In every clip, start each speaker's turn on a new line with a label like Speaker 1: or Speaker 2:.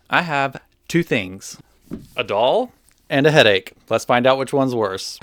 Speaker 1: I have two things: a doll and a headache. Let's find out which one's worse.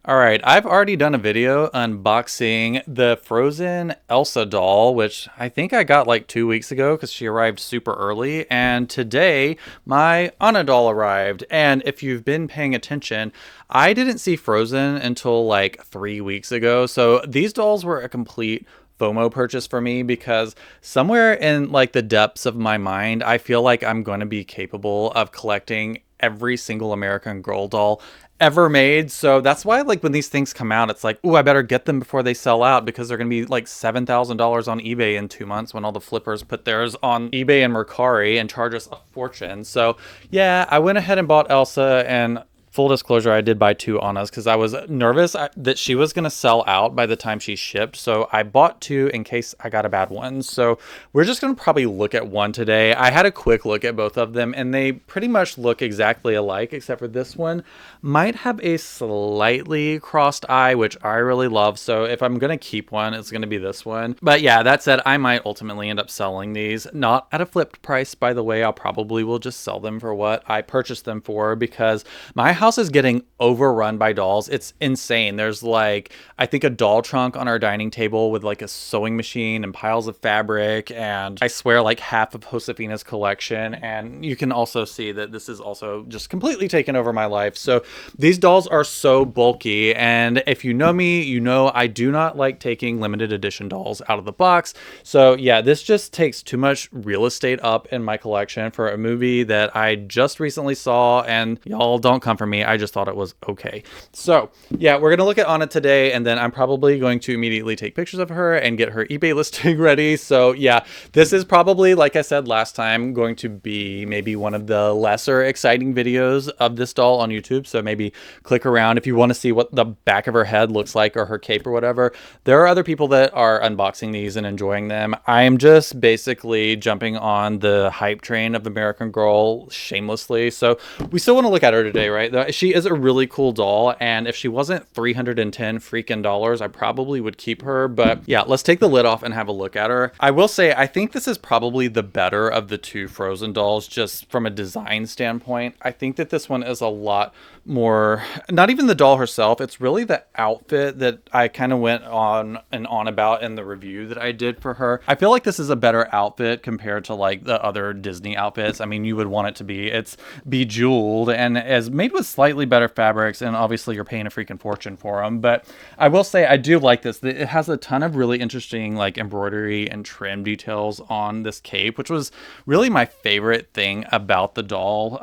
Speaker 1: All right, I've already done a video unboxing the Frozen Elsa doll, which I think I got like 2 weeks ago because she arrived super early. And today, my Anna doll arrived. And if you've been paying attention, I didn't see Frozen until like 3 weeks ago. So these dolls were a complete FOMO purchase for me because somewhere in like the depths of my mind, I feel like I'm going to be capable of collecting every single American Girl doll ever made. So that's why like when these things come out, it's like, oh, I better get them before they sell out because they're going to be like $7,000 on eBay in 2 months when all the flippers put theirs on eBay and Mercari and charge us a fortune. So yeah, I went ahead and bought Elsa, and full disclosure, I did buy two Annas because I was nervous that she was going to sell out by the time she shipped. So I bought two in case I got a bad one. So we're just going to probably look at one today. I had a quick look at both of them and they pretty much look exactly alike, except for this one might have a slightly crossed eye, which I really love. So if I'm going to keep one, it's going to be this one. But yeah, that said, I might ultimately end up selling these. Not at a flipped price, by the way. I'll probably will just sell them for what I purchased them for because my house is getting overrun by dolls. It's insane. There's like, I think a doll trunk on our dining table with like a sewing machine and piles of fabric. And I swear like half of Josefina's collection. And you can also see that this is also just completely taken over my life. So these dolls are so bulky. And if you know me, you know I do not like taking limited edition dolls out of the box. So yeah, this just takes too much real estate up in my collection for a movie that I just recently saw. And y'all don't come for me. I just thought it was okay. So yeah, we're gonna look at Anna today, and then I'm probably going to immediately take pictures of her and get her eBay listing ready. So yeah, this is probably, like I said last time, going to be maybe one of the lesser exciting videos of this doll on YouTube. So maybe click around if you want to see what the back of her head looks like or her cape or whatever. There are other people that are unboxing these and enjoying them. I am just basically jumping on the hype train of American Girl shamelessly. So we still want to look at her today, right? She is a really cool doll, and if she wasn't 310 freaking dollars, I probably would keep her. But yeah, let's take the lid off and have a look at her. I will say, I think this is probably the better of the two Frozen dolls, just from a design standpoint. I think that this one is a lot more, not even the doll herself, it's really the outfit that I kind of went on and on about in the review that I did for her. I feel like this is a better outfit compared to like the other Disney outfits. I mean, you would want it to be. It's bejeweled and is made with slightly better fabrics, and obviously you're paying a freaking fortune for them. But I will say I do like this. It has a ton of really interesting like embroidery and trim details on this cape, which was really my favorite thing about the doll,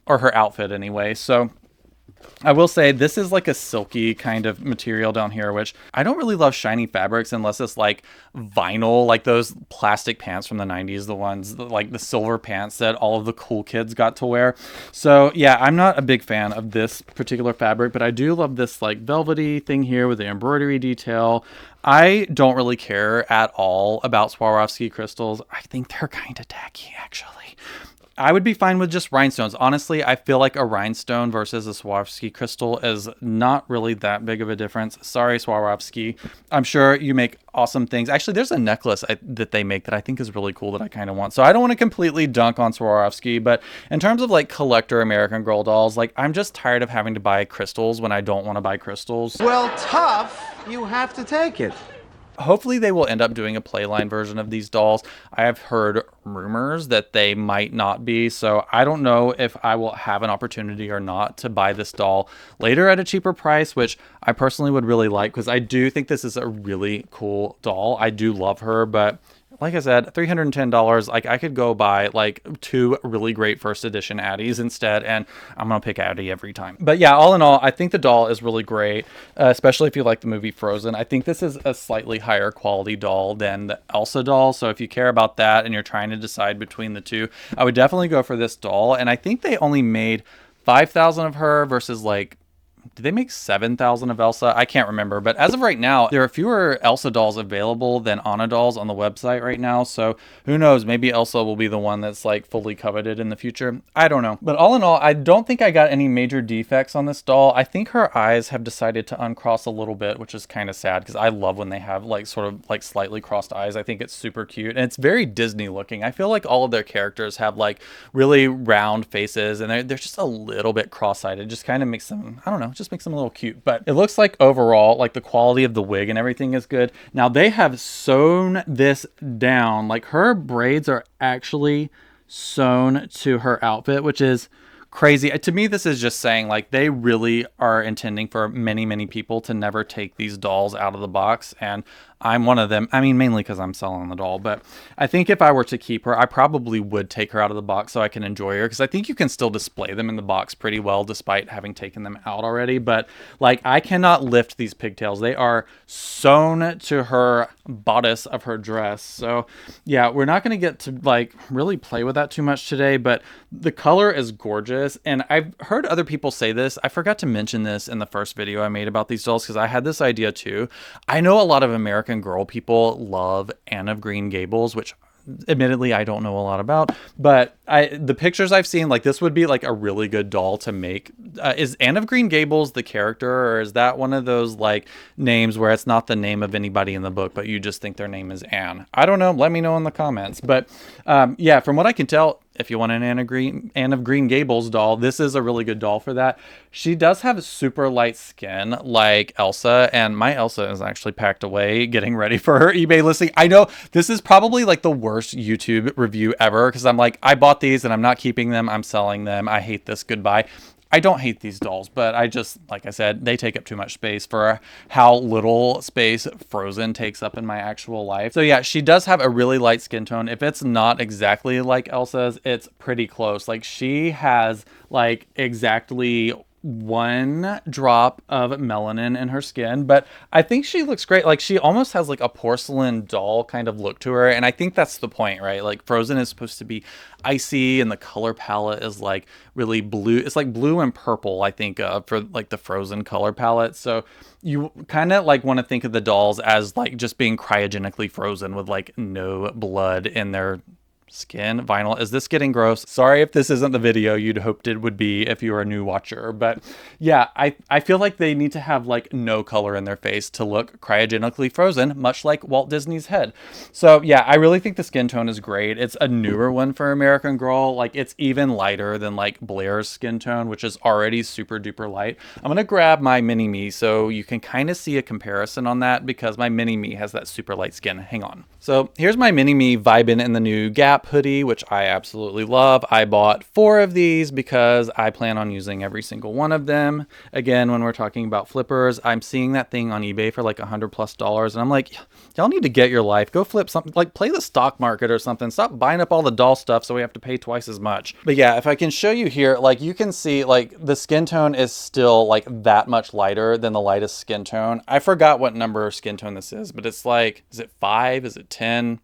Speaker 1: or her outfit anyway. So I will say this is like a silky kind of material down here, which I don't really love shiny fabrics unless it's like vinyl, like those plastic pants from the 90s, the ones like the silver pants that all of the cool kids got to wear. So yeah, I'm not a big fan of this particular fabric, but I do love this like velvety thing here with the embroidery detail. I don't really care at all about Swarovski crystals. I think they're kind of tacky, actually. I would be fine with just rhinestones. Honestly, I feel like a rhinestone versus a Swarovski crystal is not really that big of a difference. Sorry, Swarovski. I'm sure you make awesome things. Actually, there's a necklace that they make that I think is really cool that I kind of want. So I don't want to completely dunk on Swarovski, but in terms of like collector American Girl dolls, like I'm just tired of having to buy crystals when I don't want to buy crystals.
Speaker 2: Well, tough. You have to take it.
Speaker 1: Hopefully they will end up doing a playline version of these dolls. I have heard rumors that they might not be, so I don't know if I will have an opportunity or not to buy this doll later at a cheaper price, which I personally would really like because I do think this is a really cool doll. I do love her, but like I said, $310, like I could go buy like two really great first edition Addies instead, and I'm gonna pick Addie every time. But yeah, all in all, I think the doll is really great, especially if you like the movie Frozen. I think this is a slightly higher quality doll than the Elsa doll, so if you care about that and you're trying to decide between the two, I would definitely go for this doll. And I think they only made 5,000 of her versus like did they make 7,000 of Elsa? I can't remember, but as of right now, there are fewer Elsa dolls available than Anna dolls on the website right now. So who knows? Maybe Elsa will be the one that's like fully coveted in the future. I don't know. But all in all, I don't think I got any major defects on this doll. I think her eyes have decided to uncross a little bit, which is kind of sad because I love when they have like sort of like slightly crossed eyes. I think it's super cute and it's very Disney looking. I feel like all of their characters have like really round faces and they're just a little bit cross-eyed. It just kind of makes them, I don't know, just makes them a little cute. But it looks like overall, like the quality of the wig and everything is good. Now they have sewn this down. Like her braids are actually sewn to her outfit, which is crazy. To me, this is just saying like they really are intending for many, many people to never take these dolls out of the box. And I'm one of them. I mean, mainly because I'm selling the doll, but I think if I were to keep her, I probably would take her out of the box so I can enjoy her, because I think you can still display them in the box pretty well despite having taken them out already. But like, I cannot lift these pigtails. They are sewn to her bodice of her dress. So yeah, we're not going to get to like really play with that too much today, but the color is gorgeous. And I've heard other people say this. I forgot to mention this in the first video I made about these dolls because I had this idea too. I know a lot of American Girl people love Anne of Green Gables, which admittedly I don't know a lot about, but the pictures I've seen, like this would be like a really good doll to make. Is Anne of Green Gables the character, or is that one of those like names where it's not the name of anybody in the book, but you just think their name is Anne? I don't know. Let me know in the comments. But yeah, from what I can tell, if you want an Anne of Green Gables doll, this is a really good doll for that. She does have super light skin like Elsa, and my Elsa is actually packed away getting ready for her eBay listing. I know this is probably like the worst YouTube review ever because I'm like, I bought these and I'm not keeping them. I'm selling them. I hate this. Goodbye. I don't hate these dolls, but I just, like I said, they take up too much space for how little space Frozen takes up in my actual life. So yeah, she does have a really light skin tone. If it's not exactly like Elsa's, it's pretty close. Like she has like exactly 1 drop of melanin in her skin, but I think she looks great. Like she almost has like a porcelain doll kind of look to her, and I think that's the point, right? Like Frozen is supposed to be icy and the color palette is like really blue. It's like blue and purple, I think, for like the Frozen color palette. So you kind of like want to think of the dolls as like just being cryogenically frozen with like no blood in their skin. Vinyl, is this getting gross? Sorry if this isn't the video you'd hoped it would be if you were a new watcher, but yeah, I feel like they need to have like no color in their face to look cryogenically frozen, much like Walt Disney's head. So yeah, I really think the skin tone is great. It's a newer one for American Girl. Like it's even lighter than like Blair's skin tone, which is already super duper light. I'm gonna grab my mini me so you can kind of see a comparison on that, because my mini me has that super light skin. Hang on. So here's my mini me vibing in the new Gap hoodie, which I absolutely love. I bought 4 of these because I plan on using every single one of them. Again, when we're talking about flippers, I'm seeing that thing on eBay for like $100+, and I'm like, y'all need to get your life. Go flip something, like play the stock market or something. Stop buying up all the doll stuff so we have to pay twice as much. But yeah, if I can show you here, like you can see like the skin tone is still like that much lighter than the lightest skin tone. I forgot what number skin tone this is, but it's like, is it 5? Is it 10?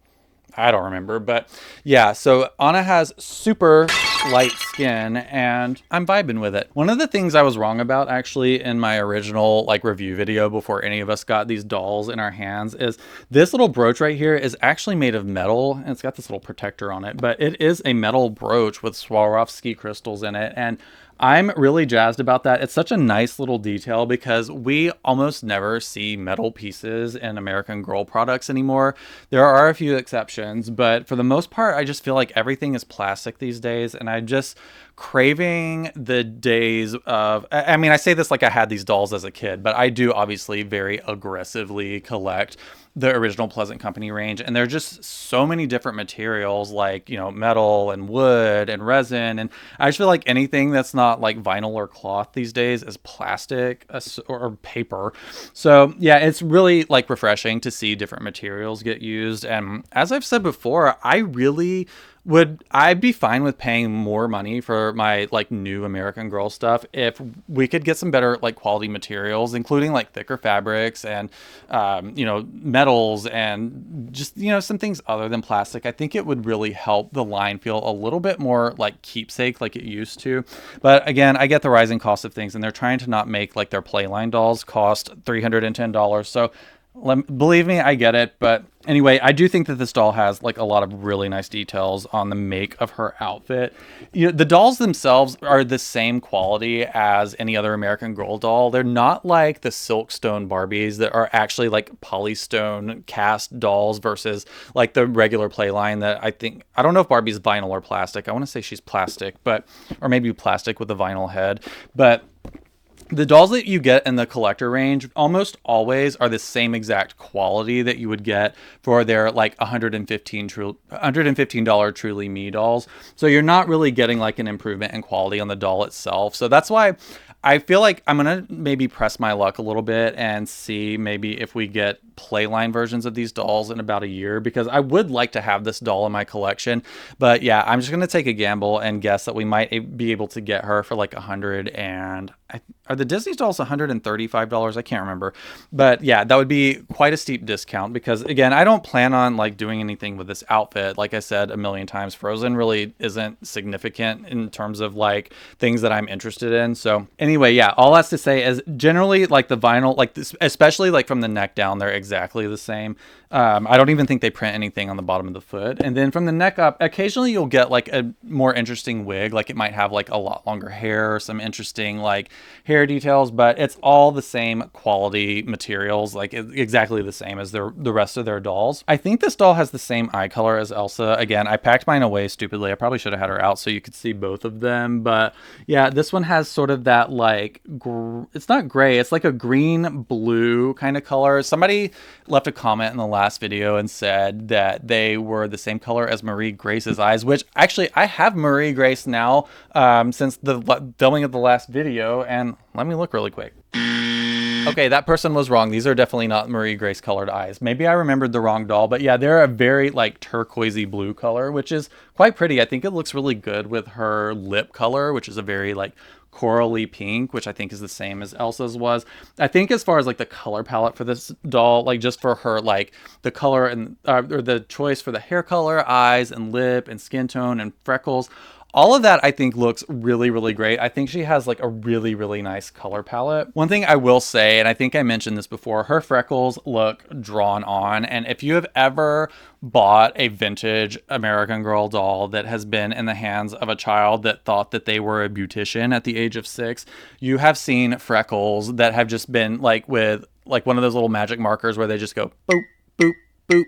Speaker 1: I don't remember, but yeah, so Anna has super light skin and I'm vibing with it. One of the things I was wrong about actually in my original like review video before any of us got these dolls in our hands is this little brooch right here is actually made of metal, and it's got this little protector on it, but it is a metal brooch with Swarovski crystals in it, and I'm really jazzed about that. It's such a nice little detail because we almost never see metal pieces in American Girl products anymore. There are a few exceptions, but for the most part, I just feel like everything is plastic these days, and I'm just craving the days of, I mean, I say this like I had these dolls as a kid, but I do obviously very aggressively collect the original Pleasant Company range, and there are just so many different materials like, you know, metal and wood and resin, and I just feel like anything that's not like vinyl or cloth these days is plastic or paper. So yeah, it's really like refreshing to see different materials get used, and as I've said before, I really would I be fine with paying more money for my like new American Girl stuff if we could get some better like quality materials, including like thicker fabrics and metals and just some things other than plastic. I think it would really help the line feel a little bit more like keepsake like it used to. But again, I get the rising cost of things, and they're trying to not make like their Playline dolls cost $310. So believe me, I get it. But anyway, I do think that this doll has like a lot of really nice details on the make of her outfit. The dolls themselves are the same quality as any other American Girl doll. They're not like the Silkstone Barbies that are actually like polystone cast dolls versus like the regular Playline that I don't know if Barbie's vinyl or plastic. I want to say she's plastic, or maybe plastic with a vinyl head. But the dolls that you get in the collector range almost always are the same exact quality that you would get for their like $115 Truly Me dolls. So you're not really getting like an improvement in quality on the doll itself. So that's why I feel like I'm going to maybe press my luck a little bit and see maybe if we get Playline versions of these dolls in about a year, because I would like to have this doll in my collection. But yeah, I'm just going to take a gamble and guess that we might be able to get her for like are the Disney dolls $135? I can't remember. But yeah, that would be quite a steep discount because again, I don't plan on like doing anything with this outfit. Like I said a million times, Frozen really isn't significant in terms of like things that I'm interested in. So anyway, yeah, all that's to say is generally like the vinyl, like this, especially like from the neck down, they're exactly the same. I don't even think they print anything on the bottom of the foot. And then from the neck up, occasionally you'll get like a more interesting wig. Like it might have like a lot longer hair, or some interesting like hair details, but it's all the same quality materials, like exactly the same as the rest of their dolls. I think this doll has the same eye color as Elsa. Again, I packed mine away stupidly. I probably should have had her out so you could see both of them. But yeah, this one has sort of that like, it's not gray, it's like a green blue kind of color. Somebody left a comment in the last video and said that they were the same color as Marie Grace's eyes, which actually I have Marie Grace now since the filming of the last video, and let me look really quick. Okay, that person was wrong. These are definitely not Marie Grace colored eyes. Maybe I remembered the wrong doll, but yeah, they're a very like turquoisey blue color, which is quite pretty. I think it looks really good with her lip color, which is a very like corally pink, which I think is the same as Elsa's was. I think as far as like the color palette for this doll, like just for her, like the color and or the choice for the hair color, eyes and lip and skin tone and freckles, all of that I think looks really, really great. I think she has like a really, really nice color palette. One thing I will say, and I think I mentioned this before, her freckles look drawn on. And if you have ever bought a vintage American Girl doll that has been in the hands of a child that thought that they were a beautician at the age of 6, you have seen freckles that have just been like with like one of those little magic markers where they just go boop, boop, boop.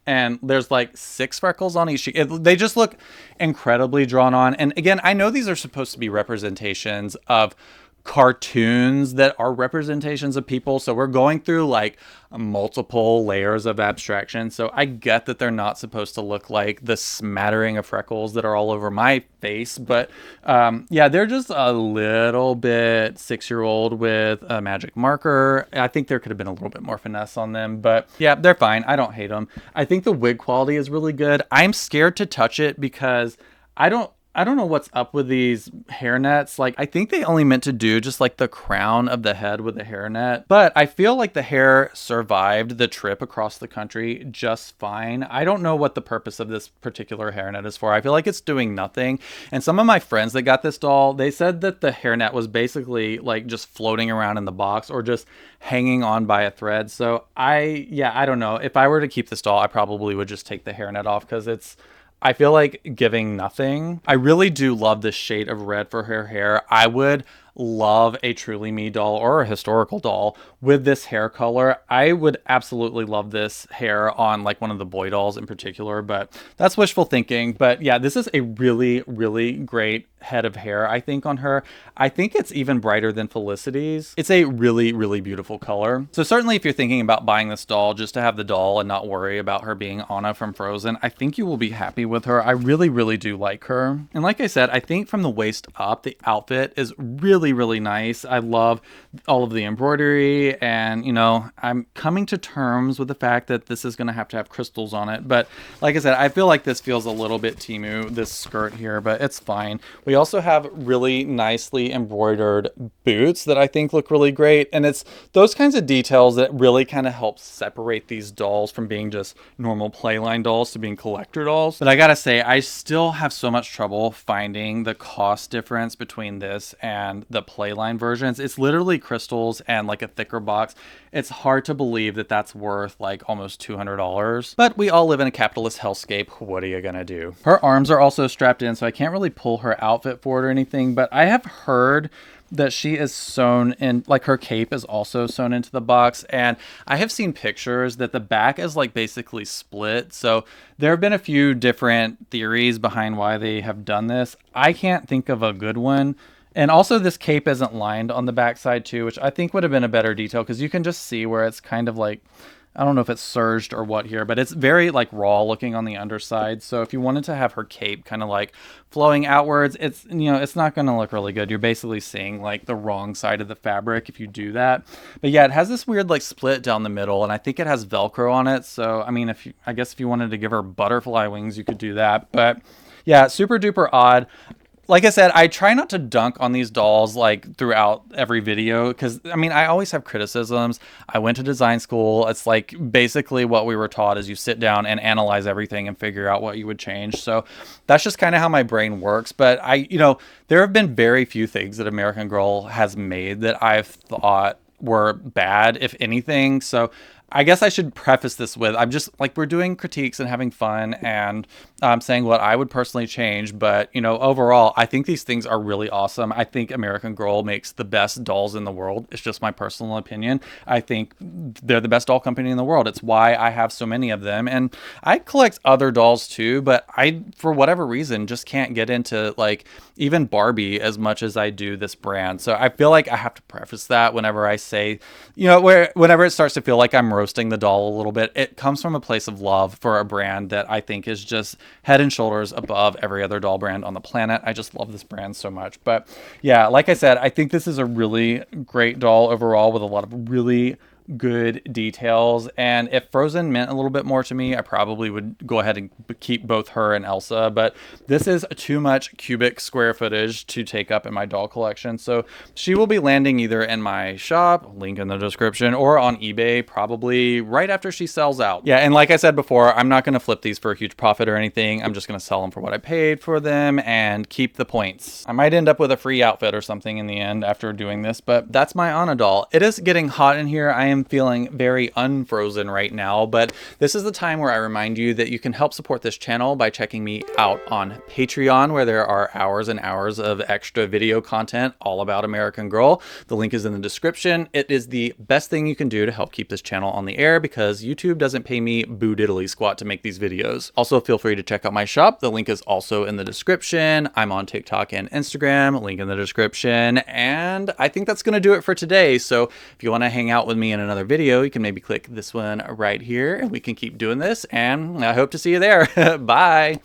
Speaker 1: And there's like 6 freckles on each cheek. They just look incredibly drawn on. And again, I know these are supposed to be representations of cartoons that are representations of people. So we're going through like multiple layers of abstraction. So I get that they're not supposed to look like the smattering of freckles that are all over my face. But yeah, they're just a little bit 6-year-old with a magic marker. I think there could have been a little bit more finesse on them, but yeah, they're fine. I don't hate them. I think the wig quality is really good. I'm scared to touch it because I don't know what's up with these hairnets. Like, I think they only meant to do just like the crown of the head with the hairnet, but I feel like the hair survived the trip across the country just fine. I don't know what the purpose of this particular hairnet is for. I feel like it's doing nothing. And some of my friends that got this doll, they said that the hairnet was basically like just floating around in the box or just hanging on by a thread. So I don't know. If I were to keep this doll, I probably would just take the hairnet off because I feel like giving nothing. I really do love this shade of red for her hair. I would love a Truly Me doll or a historical doll with this hair color. I would absolutely love this hair on like one of the boy dolls in particular, but that's wishful thinking. But yeah, this is a really, really great head of hair, I think, on her. I think it's even brighter than Felicity's. It's a really, really beautiful color. So certainly if you're thinking about buying this doll just to have the doll and not worry about her being Anna from Frozen, I think you will be happy with her. I really, really do like her. And like I said, I think from the waist up, the outfit is really, really, really nice. I love all of the embroidery, and, you know, I'm coming to terms with the fact that this is going to have crystals on it. But like I said, I feel like this feels a little bit Temu, this skirt here, but it's fine. We also have really nicely embroidered boots that I think look really great. And it's those kinds of details that really kind of help separate these dolls from being just normal Playline dolls to being collector dolls. But I gotta say, I still have so much trouble finding the cost difference between this and the Playline versions. It's literally crystals and like a thicker box. It's hard to believe that that's worth like almost $200. But we all live in a capitalist hellscape. What are you gonna do? Her arms are also strapped in, so I can't really pull her outfit for it or anything, but I have heard that she is sewn in, like her cape is also sewn into the box, and I have seen pictures that the back is like basically split. So there have been a few different theories behind why they have done this. I can't think of a good one. And also this cape isn't lined on the backside too, which I think would have been a better detail, because you can just see where it's kind of like, I don't know if it's serged or what here, but it's very like raw looking on the underside. So if you wanted to have her cape kind of like flowing outwards, it's, you know, it's not going to look really good. You're basically seeing like the wrong side of the fabric if you do that. But yeah, it has this weird like split down the middle, and I think it has Velcro on it. So I mean, I guess if you wanted to give her butterfly wings, you could do that. But yeah, super duper odd. Like I said, I try not to dunk on these dolls like throughout every video, because I mean, I always have criticisms. I went to design school. It's like basically what we were taught is you sit down and analyze everything and figure out what you would change. So that's just kind of how my brain works. But you know, there have been very few things that American Girl has made that I've thought were bad, if anything. So I guess I should preface this with, I'm just like, we're doing critiques and having fun, and I'm saying what I would personally change. But, you know, overall, I think these things are really awesome. I think American Girl makes the best dolls in the world. It's just my personal opinion. I think they're the best doll company in the world. It's why I have so many of them. And I collect other dolls too, but I, for whatever reason, just can't get into like even Barbie as much as I do this brand. So I feel like I have to preface that whenever I say, you know, whenever it starts to feel like I'm roasting the doll a little bit, it comes from a place of love for a brand that I think is just head and shoulders above every other doll brand on the planet. I just love this brand so much. But yeah, like I said, I think this is a really great doll overall with a lot of really good details. And if Frozen meant a little bit more to me, I probably would go ahead and keep both her and Elsa, but this is too much cubic square footage to take up in my doll collection. So she will be landing either in my shop, link in the description, or on eBay probably right after she sells out. Yeah, and like I said before, I'm not going to flip these for a huge profit or anything. I'm just going to sell them for what I paid for them and keep the points. I might end up with a free outfit or something in the end after doing this, but that's my Anna doll. It is getting hot in here. I am feeling very unfrozen right now, but this is the time where I remind you that you can help support this channel by checking me out on Patreon, where there are hours and hours of extra video content all about American Girl. The link is in the description. It is the best thing you can do to help keep this channel on the air, because YouTube doesn't pay me boo diddly squat to make these videos. Also, feel free to check out my shop. The link is also in the description. I'm on TikTok and Instagram, link in the description. And I think that's going to do it for today. So if you want to hang out with me in another video, you can maybe click this one right here, and we can keep doing this, and I hope to see you there. Bye.